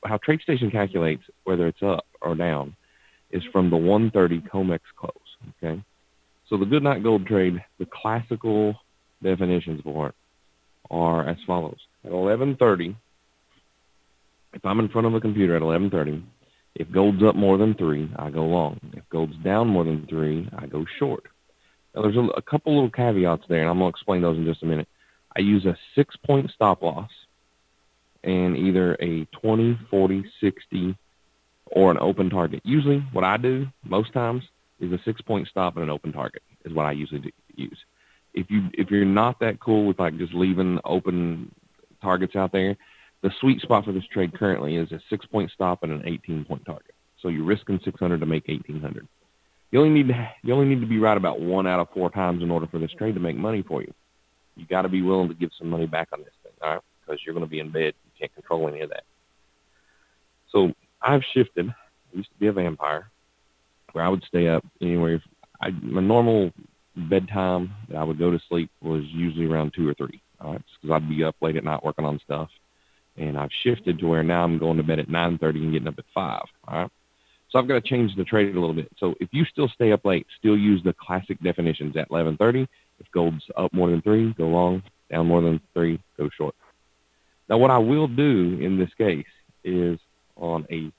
how TradeStation calculates whether it's up or down is from the 1:30 COMEX close. Okay, so the Goodnight Gold trade, the classical definitions for it are as follows: at 11:30, if I'm in front of a computer at 11:30, if gold's up more than 3, I go long. If gold's down more than 3, I go short. Now, there's a couple little caveats there, and I'm going to explain those in just a minute. I use a 6-point stop loss and either a 20, 40, 60, or an open target. Usually what I do most times is a 6-point stop and an open target is what I usually use. If you're not that cool with like just leaving open targets out there, the sweet spot for this trade currently is a 6-point stop and an 18-point target. So you're risking 600 to make 1800. You only need to be right about 1 out of 4 times in order for this trade to make money for you. You got to be willing to give some money back on this thing, all right? Because you're going to be in bed. You can't control any of that. So I've shifted. I used to be a vampire where I would stay up anywhere. My normal bedtime that I would go to sleep was usually around 2 or 3, all right? Because I'd be up late at night working on stuff. And I've shifted to where now I'm going to bed at 9:30 and getting up at 5, all right? So I've got to change the trade a little bit. So if you still stay up late, still use the classic definitions at 11:30. If gold's up more than 3, go long. Down more than 3, go short. Now, what I will do in this case is on a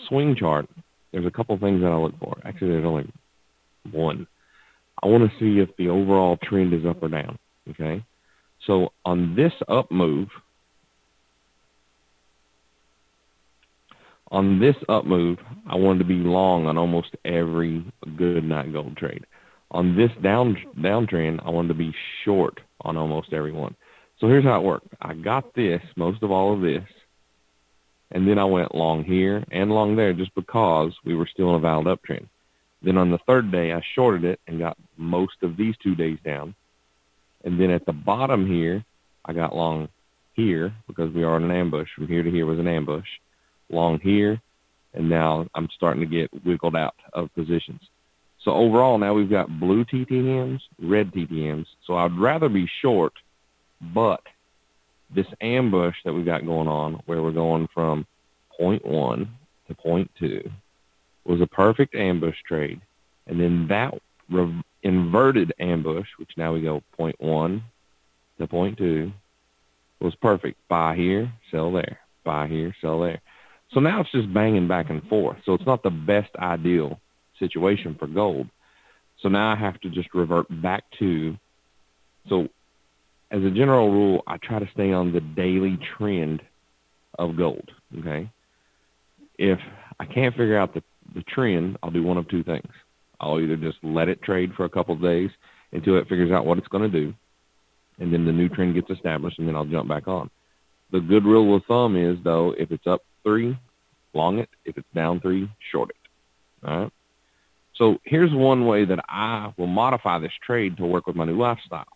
swing chart, there's a couple things that I look for. Actually, there's only one. I want to see if the overall trend is up or down, okay? So on this up move, I wanted to be long on almost every Goodnight Gold trade. On this downtrend, I wanted to be short on almost every one. So here's how it worked. I got this, most of all of this, and then I went long here and long there just because we were still in a valid uptrend. Then on the third day, I shorted it and got most of these 2 days down. And then at the bottom here, I got long here because we are in an ambush. From here to here was an ambush. Long here, and now I'm starting to get wiggled out of positions. So overall, now we've got blue TTMs, red TTMs. So I'd rather be short, but this ambush that we've got going on, where we're going from 0.1 to 0.2, was a perfect ambush trade. And then that inverted ambush, which now we go 0.1 to 0.2, was perfect. Buy here, sell there. Buy here, sell there. So now it's just banging back and forth. So it's not the best ideal situation for gold. So now I have to just revert back to, so as a general rule, I try to stay on the daily trend of gold, okay? If I can't figure out the trend, I'll do one of 2 things. I'll either just let it trade for a couple of days until it figures out what it's going to do, and then the new trend gets established, and then I'll jump back on. The good rule of thumb is, though, if it's up 3, long it. If it's down 3, short it. All right? So here's one way that I will modify this trade to work with my new lifestyle.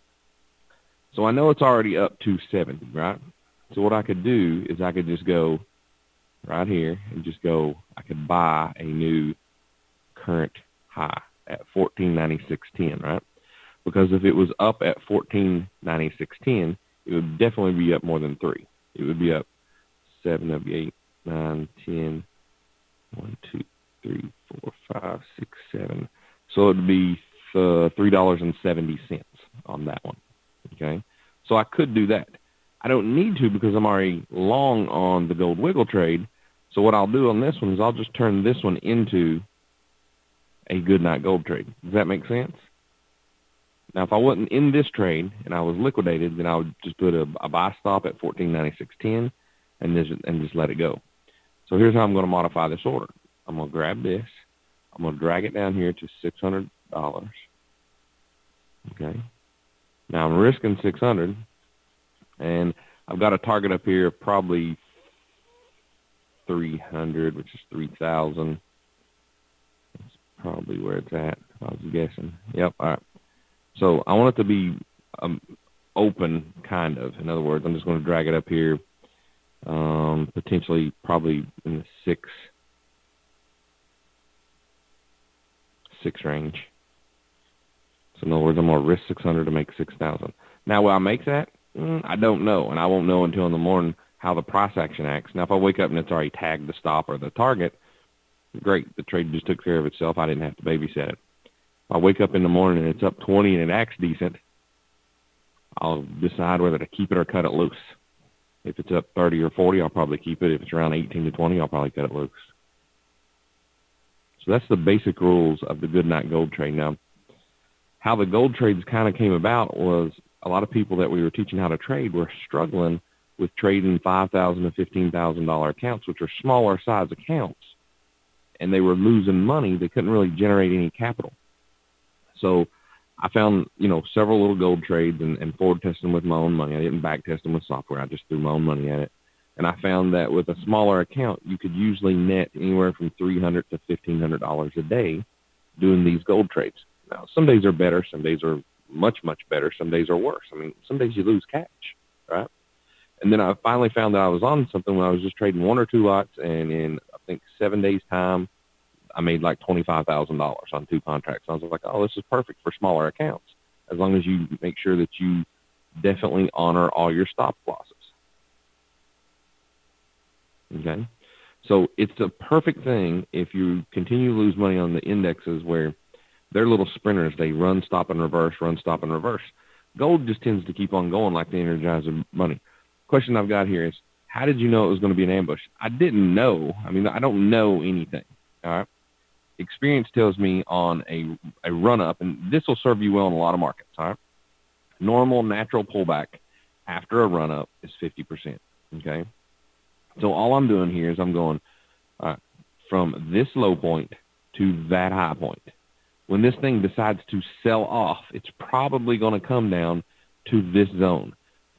So I know it's already up 270, right? So what I could do is I could just go right here and just go, I could buy a new current high at 1496.10, right? Because if it was up at 1496.10, it would definitely be up more than 3. It would be up 7, that'd be 8, 9, 10, 1, 2, 3, 4, 5, 6, 7. So it would be $3.70 on that one, okay? So I could do that. I don't need to because I'm already long on the gold wiggle trade. So what I'll do on this one is I'll just turn this one into a Goodnight Gold trade. Does that make sense? Now, if I wasn't in this trade and I was liquidated, then I would just put a buy stop at 1496.10 and just let it go. So here's how I'm going to modify this order. I'm going to grab this. I'm going to drag it down here to $600. Okay. Now I'm risking 600, and I've got a target up here of probably 300, which is 3,000. That's probably where it's at, if I was guessing. Yep. All right. So I want it to be open, kind of. In other words, I'm just going to drag it up here, potentially probably in the 6 range. So in other words, I'm going to risk 600 to make 6,000. Now, will I make that? I don't know, and I won't know until in the morning how the price action acts. Now, if I wake up and it's already tagged the stop or the target, great. The trade just took care of itself. I didn't have to babysit it. If I wake up in the morning and it's up 20 and it acts decent, I'll decide whether to keep it or cut it loose. If it's up 30 or 40, I'll probably keep it. If it's around 18 to 20, I'll probably cut it loose. So that's the basic rules of the good night gold trade. Now, how the gold trades kind of came about was a lot of people that we were teaching how to trade were struggling with trading $5,000 to $15,000 accounts, which are smaller size accounts, and they were losing money. They couldn't really generate any capital. So I found, several little gold trades and forward testing with my own money. I didn't back test them with software. I just threw my own money at it. And I found that with a smaller account, you could usually net anywhere from $300 to $1,500 a day doing these gold trades. Now, some days are better. Some days are much, much better. Some days are worse. I mean, some days you lose cash, right? And then I finally found that I was on something when I was just trading one or two lots, and in, I think, 7 days' time, I made like $25,000 on 2 contracts. I was like, oh, this is perfect for smaller accounts, as long as you make sure that you definitely honor all your stop losses. Okay? So it's a perfect thing if you continue to lose money on the indexes where they're little sprinters. They run, stop, and reverse, run, stop, and reverse. Gold just tends to keep on going like the Energizer Bunny. Question I've got here is, how did you know it was going to be an ambush? I didn't know. I mean, I don't know anything. All right? Experience tells me on a run-up, and this will serve you well in a lot of markets. All right? Normal, natural pullback after a run-up is 50%. Okay? So all I'm doing here is I'm going from this low point to that high point. When this thing decides to sell off, it's probably going to come down to this zone,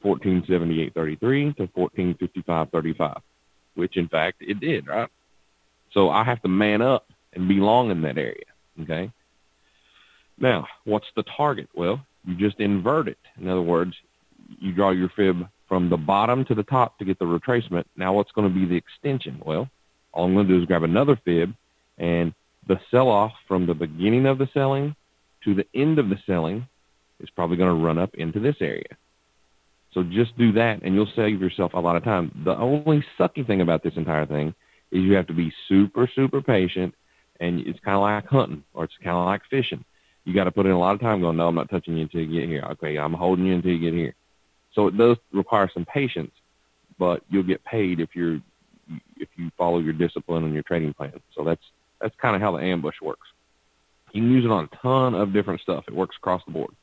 1478.33 to 1455.35, which in fact it did, right? So I have to man up and be long in that area, okay? Now, what's the target? Well, you just invert it. In other words, you draw your fib from the bottom to the top to get the retracement. Now what's going to be the extension? Well, all I'm going to do is grab another fib, and the sell-off from the beginning of the selling to the end of the selling is probably going to run up into this area. So just do that, and you'll save yourself a lot of time. The only sucky thing about this entire thing is you have to be super, super patient, and it's kind of like hunting, or it's kind of like fishing. You got to put in a lot of time going, no, I'm not touching you until you get here. Okay, I'm holding you until you get here. So it does require some patience, but you'll get paid if you follow your discipline and your trading plan. So that's kind of how the ambush works. You can use it on a ton of different stuff. It works across the board.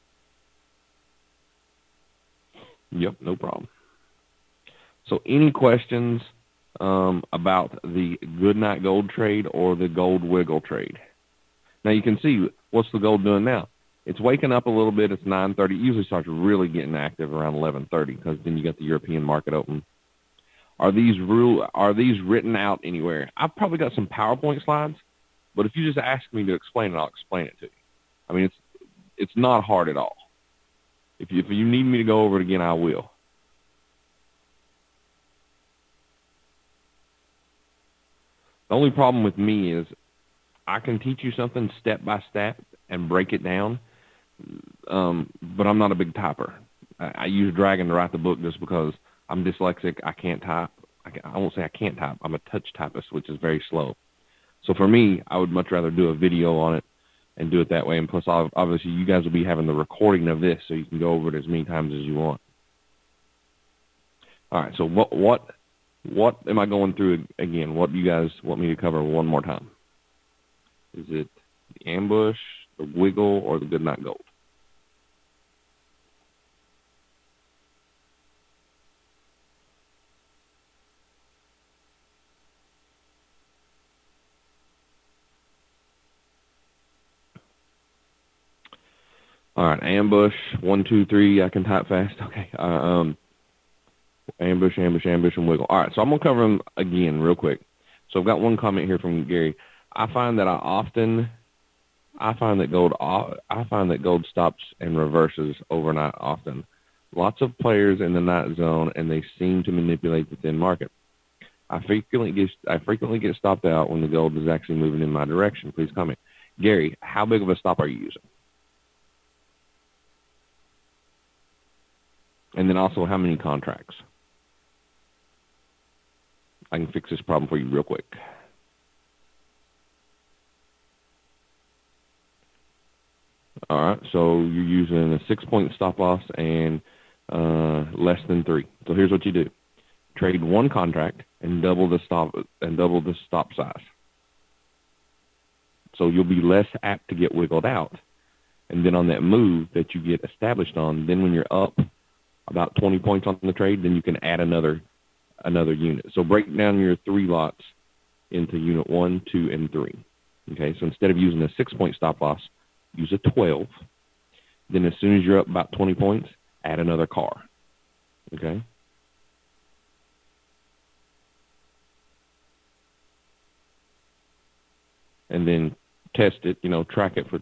Yep, no problem. So any questions about the good night gold trade or the gold wiggle trade? Now you can see, what's the gold doing now? It's waking up a little bit. It's 9:30. It usually starts really getting active around 11:30 because then you got the European market open. Are these written out anywhere? I've probably got some PowerPoint slides, but if you just ask me to explain it, I'll explain it to you. I mean, it's not hard at all. If you need me to go over it again, I will. The only problem with me is I can teach you something step by step and break it down, but I'm not a big typer. I use Dragon to write the book just because I'm dyslexic. I can't type. I won't say I can't type. I'm a touch typist, which is very slow. So for me, I would much rather do a video on it and do it that way. And plus, obviously, you guys will be having the recording of this, so you can go over it as many times as you want. All right, so what am I going through again? What do you guys want me to cover one more time? Is it the ambush, the wiggle, or the good night gold? All right, ambush, 1, 2, 3. I can type fast. Okay. Ambush, and wiggle. All right, so I'm gonna cover them again real quick. So I've got one comment here from Gary. I find that gold stops and reverses overnight often. Lots of players in the night zone, and they seem to manipulate the thin market. I frequently get stopped out when the gold is actually moving in my direction. Please comment. Gary, how big of a stop are you using? And then also, how many contracts? I can fix this problem for you real quick. All right, so you're using a 6-point stop loss and less than 3. So here's what you do: trade one contract and double the stop size. So you'll be less apt to get wiggled out. And then on that move that you get established on, then when you're up about 20 points on the trade, then you can add another unit. So break down your 3 lots into unit 1, 2, and 3. Okay, so instead of using a 6-point stop loss, use a 12. Then as soon as you're up about 20 points, add another car. Okay? And then test it, track it for,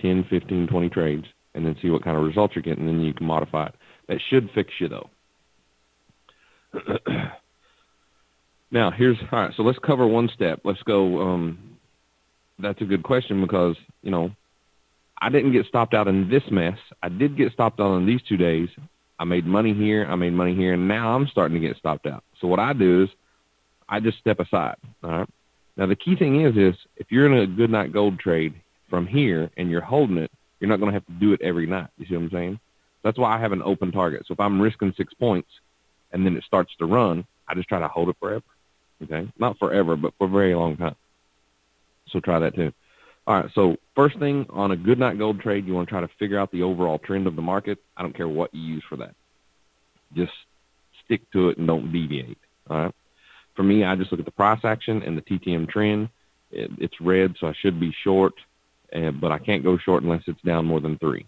10, 15, 20 trades, and then see what kind of results you're getting, and then you can modify it. That should fix you, though. Now, all right, so let's cover one step. Let's go, that's a good question because, I didn't get stopped out in this mess. I did get stopped out on these 2 days. I made money here, and now I'm starting to get stopped out. So what I do is I just step aside, all right? Now, the key thing is if you're in a good night gold trade from here and you're holding it, you're not going to have to do it every night. You see what I'm saying? That's why I have an open target. So if I'm risking 6 points and then it starts to run, I just try to hold it forever, okay? Not forever, but for a very long time. So try that too. All right, so first thing on a good night gold trade, you want to try to figure out the overall trend of the market. I don't care what you use for that. Just stick to it and don't deviate, all right? For me, I just look at the price action and the TTM trend. It's red, so I should be short, but I can't go short unless it's down more than 3.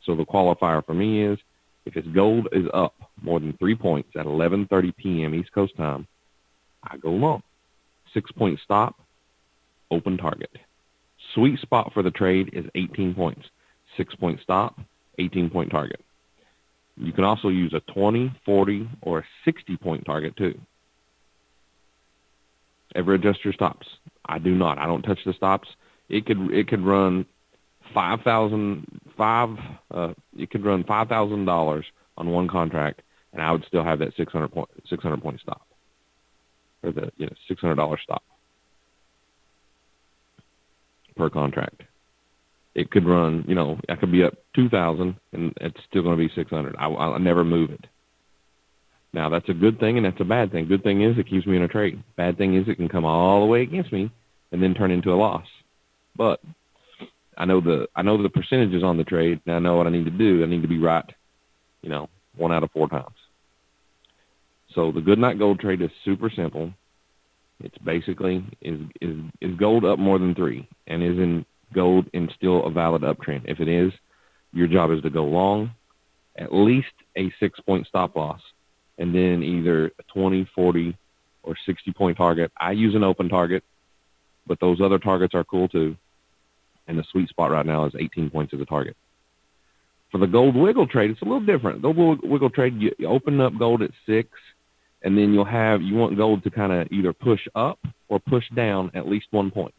So the qualifier for me is if its gold is up more than 3 points at 11:30 p.m. East Coast time, I go long. 6-point stop, open target. Sweet spot for the trade is 18 points. 6-point stop, 18-point target. You can also use a 20, 40, or a 60-point target too. Ever adjust your stops? I do not. I don't touch the stops. It could run $5,000 on one contract, and I would still have that 600 point stop, or the $600 stop per contract. It could run, I could be up 2,000 and it's still going to be 600. I'll never move it. Now that's a good thing and that's a bad thing. Good thing is it keeps me in a trade. Bad thing is it can come all the way against me and then turn into a loss. But I know the percentages on the trade, and I know what I need to do. I need to be right, 1 out of 4 times. So the good night gold trade is super simple. It's basically is gold up more than 3 and is in gold in still a valid uptrend. If it is, your job is to go long, at least a 6-point stop loss, and then either a 20, 40, or 60-point target. I use an open target, but those other targets are cool too. And the sweet spot right now is 18 points as a target. For the gold wiggle trade, it's a little different. Gold wiggle trade, you open up gold at 6, and then you want gold to kind of either push up or push down at least 1 point.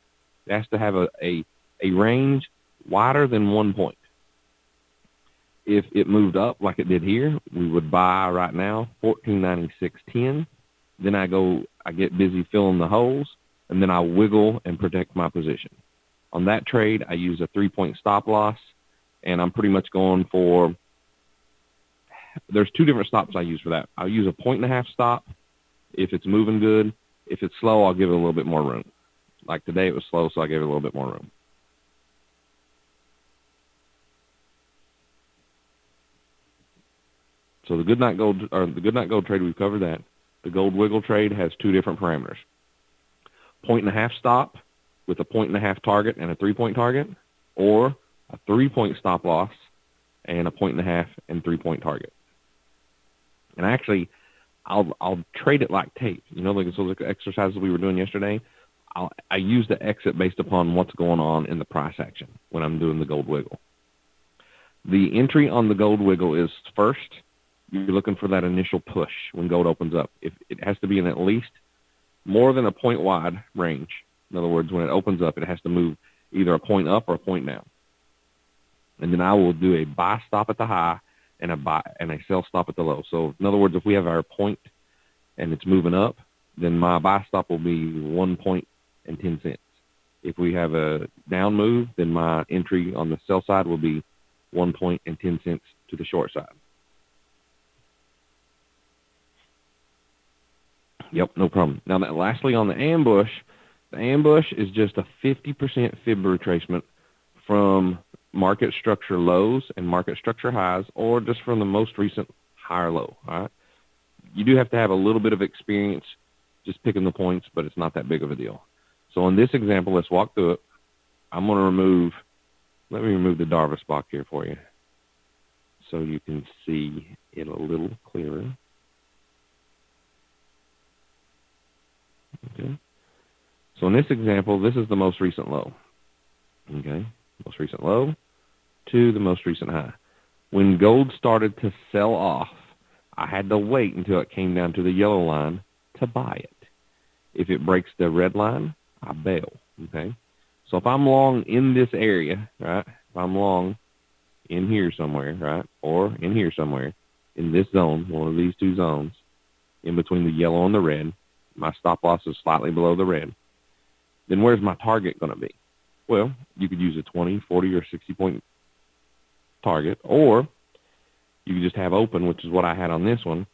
It has to have a range wider than 1 point. If it moved up like it did here, we would buy right now 1496.10. Then I get busy filling the holes, and then I wiggle and protect my position. On that trade, I use a 3-point stop loss, and I'm pretty much going for, there's 2 different stops I use for that. I'll use a 1.5 stop if it's moving good. If it's slow, I'll give it a little bit more room. Like today it was slow, so I gave it a little bit more room. So the good night gold trade, we've covered that. The gold wiggle trade has 2 different parameters. 1.5 stop with a 1.5 target and a 3-point target, or a 3-point stop loss and a 1.5 and 3-point target. And actually, I'll trade it like tape. Like those exercises we were doing yesterday. I use the exit based upon what's going on in the price action when I'm doing the gold wiggle. The entry on the gold wiggle is first, you're looking for that initial push when gold opens up. If it has to be in at least more than a point wide range. In other words, when it opens up, it has to move either a point up or a point down. And then I will do a buy stop at the high and a sell stop at the low. So in other words, if we have our point and it's moving up, then my buy stop will be 1 point and 10 cents. If we have a down move, then my entry on the sell side will be 1 point and 10 cents to the short side. Yep, no problem. Now, lastly, on the ambush is just a 50% fib retracement from market structure lows and market structure highs, or just from the most recent higher low. All right. You do have to have a little bit of experience just picking the points, but it's not that big of a deal. So in this example, let's walk through it. I'm going to let me remove the Darvas block here for you so you can see it a little clearer. Okay. So in this example, this is the most recent low. Okay. Most recent low to the most recent high. When gold started to sell off, I had to wait until it came down to the yellow line to buy it. If it breaks the red line, I bail. Okay. So if I'm long in this area, right? If I'm long in here somewhere, right? Or in here somewhere, in this zone, one of these two zones, in between the yellow and the red, my stop loss is slightly below the red, then where's my target going to be? Well, you could use a 20, 40, or 60-point target, or you could just have open, which is what I had on this one,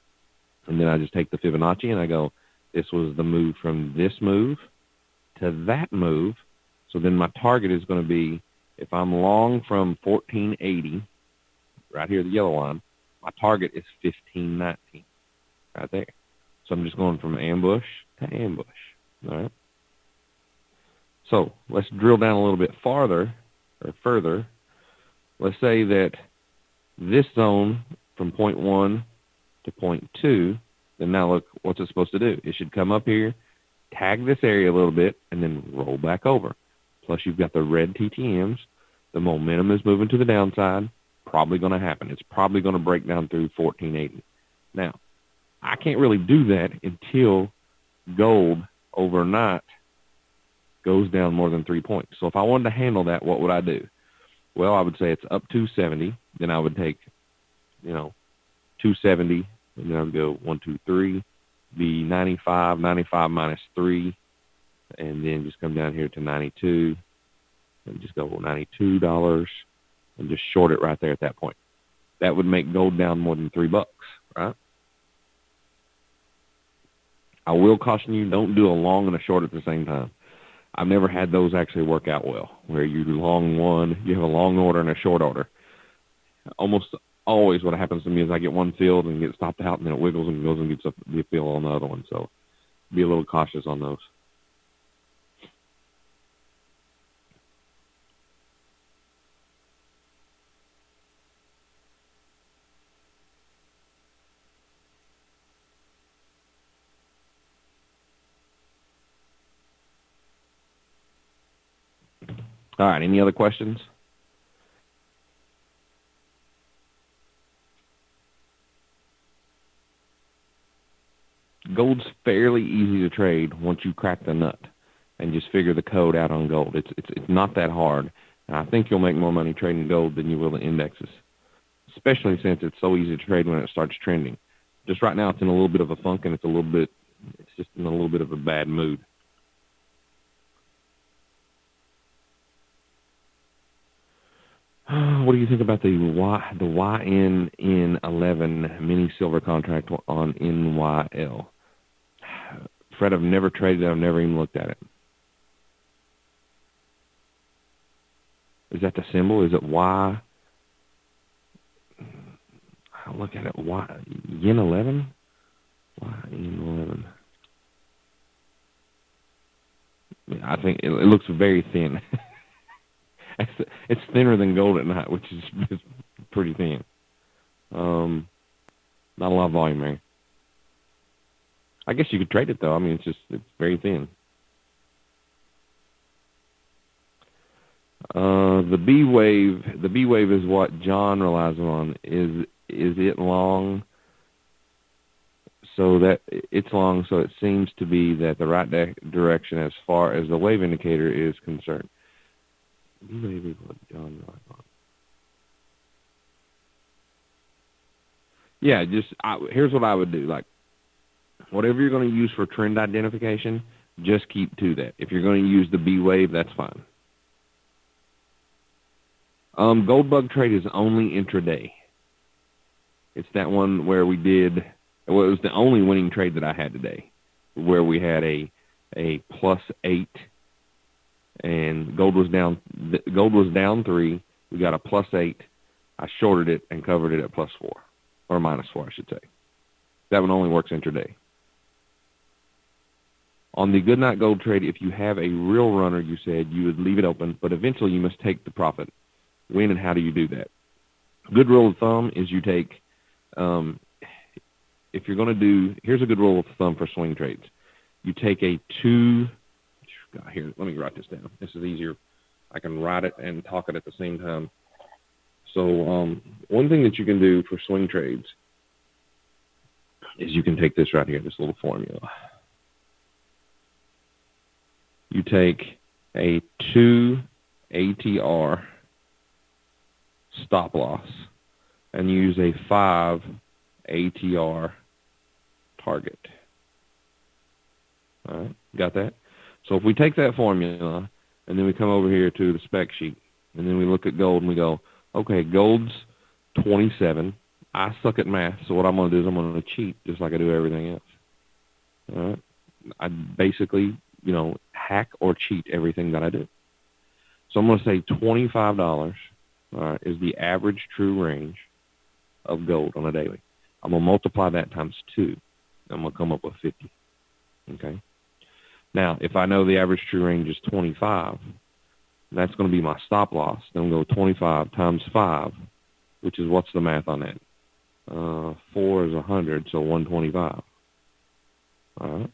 and then I just take the Fibonacci and I go, this was the move from this move to that move, so then my target is going to be, if I'm long from 1480, right here, the yellow line, my target is 1519, right there. So I'm just going from ambush to ambush, all right? So let's drill down a little bit farther or further. Let's say that this zone from point 1 to point 2, then now look, what's it supposed to do? It should come up here, tag this area a little bit, and then roll back over. Plus you've got the red TTMs. The momentum is moving to the downside. Probably going to happen. It's probably going to break down through 1480. Now, I can't really do that until gold overnight goes down more than 3 points. So if I wanted to handle that, what would I do? Well, I would say it's up 270. Then I would take, 270, and then I would go 1, 2, 3, be 95, 95 minus 3, and then just come down here to 92, and just go $92, and just short it right there at that point. That would make gold down more than $3, right? I will caution you, don't do a long and a short at the same time. I've never had those actually work out well, where you long one, you have a long order and a short order. Almost always what happens to me is I get one filled and get stopped out, and then it wiggles and goes and gets the fill on the other one. So be a little cautious on those. All right, any other questions? Gold's fairly easy to trade once you crack the nut and just figure the code out on gold. It's not that hard. And I think you'll make more money trading gold than you will the indexes, especially since it's so easy to trade when it starts trending. Just right now, it's in a little bit of a funk, and it's just in a little bit of a bad mood. What do you think about the YN in 11 mini silver contract on NYL? Fred, I've never traded it. I've never even looked at it. Is that the symbol? Is it Y? I'll look at it. Yen 11? YN 11. I think it looks very thin. It's thinner than gold at night, which is pretty thin. Not a lot of volume there. I guess you could trade it though. I mean, it's very thin. The B wave is what John relies on. Is it long? So that it's long, so it seems to be that the right direction as far as the wave indicator is concerned. B wave is what John relies on. Yeah, here's what I would do. Like, Whatever you're going to use for trend identification, just keep to that. If you're going to use the B wave, that's fine. Gold bug trade is only intraday. It's that one where we did, well, it was the only winning trade that I had today, where we had a +8, and gold was down 3. We got a +8. I shorted it and covered it at +4, or -4, I should say. That one only works intraday. On the good night gold trade, if you have a real runner, you said you would leave it open, but eventually you must take the profit. When and how do you do that? Good rule of thumb is you take, if you're going to do, here's a good rule of thumb for swing trades. You take a 2, here, let me write this down. This is easier. I can write it and talk it at the same time. So one thing that you can do for swing trades is you can take this right here, this little formula. You take a 2 ATR stop loss and use a 5 ATR target. All right, got that? So if we take that formula and then we come over here to the spec sheet and then we look at gold and we go, okay, gold's 27. I suck at math, so what I'm going to do is I'm going to cheat just like I do everything else. All right? I basically, hack or cheat everything that I do. So I'm going to say $25 is the average true range of gold on a daily. I'm going to multiply that times 2. I'm going to come up with 50. Okay? Now, if I know the average true range is 25, that's going to be my stop loss. Then I'm going to go 25 times 5, which is, what's the math on that? 4 is 100, so 125. All right?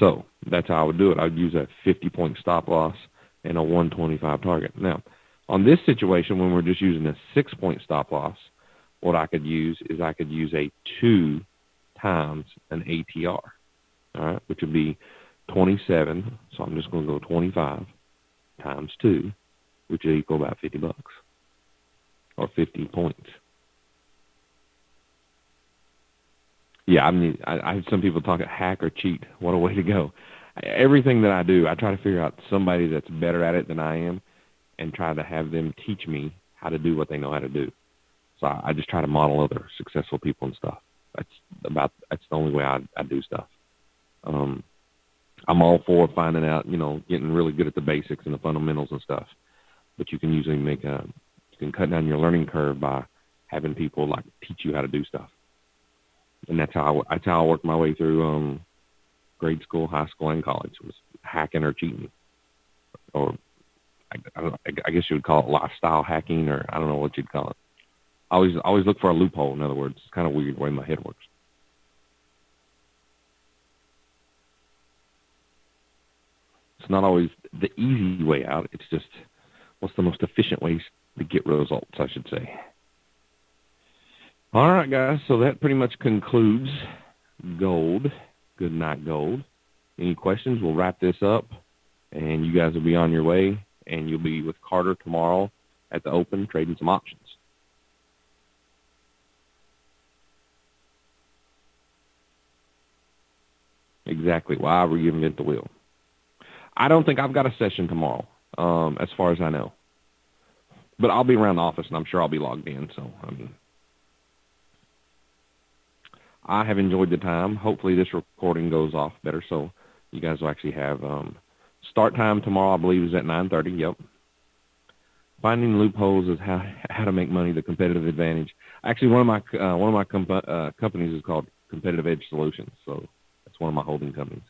So that's how I would do it. I would use a 50-point stop loss and a 125 target. Now, on this situation, when we're just using a 6-point stop loss, what I could use is I could use a 2 times an ATR, all right, which would be 27. So I'm just going to go 25 times 2, which would equal about $50 or 50 points. Yeah, I have some people talk at hack or cheat. What a way to go. Everything that I do, I try to figure out somebody that's better at it than I am and try to have them teach me how to do what they know how to do. So I just try to model other successful people and stuff. That's the only way I do stuff. I'm all for finding out, getting really good at the basics and the fundamentals and stuff. But you can usually you can cut down your learning curve by having people like teach you how to do stuff. And that's how I worked my way through grade school, high school, and college. It was hacking or cheating, or I guess you would call it lifestyle hacking, or I don't know what you'd call it. I always look for a loophole. In other words, it's kind of weird the way my head works. It's not always the easy way out. It's just what's the most efficient ways to get results, I should say. All right, guys, so that pretty much concludes gold. Good night, gold. Any questions? We'll wrap this up, and you guys will be on your way, and you'll be with Carter tomorrow at the Open trading some options. Exactly. Why reinvent the wheel? I don't think I've got a session tomorrow, as far as I know. But I'll be around the office, and I'm sure I'll be logged in, so, I have enjoyed the time. Hopefully this recording goes off better, so you guys will actually have start time tomorrow, I believe, is at 9:30. Yep. Finding loopholes is how to make money, the competitive advantage. Actually, one of my companies is called Competitive Edge Solutions, so that's one of my holding companies.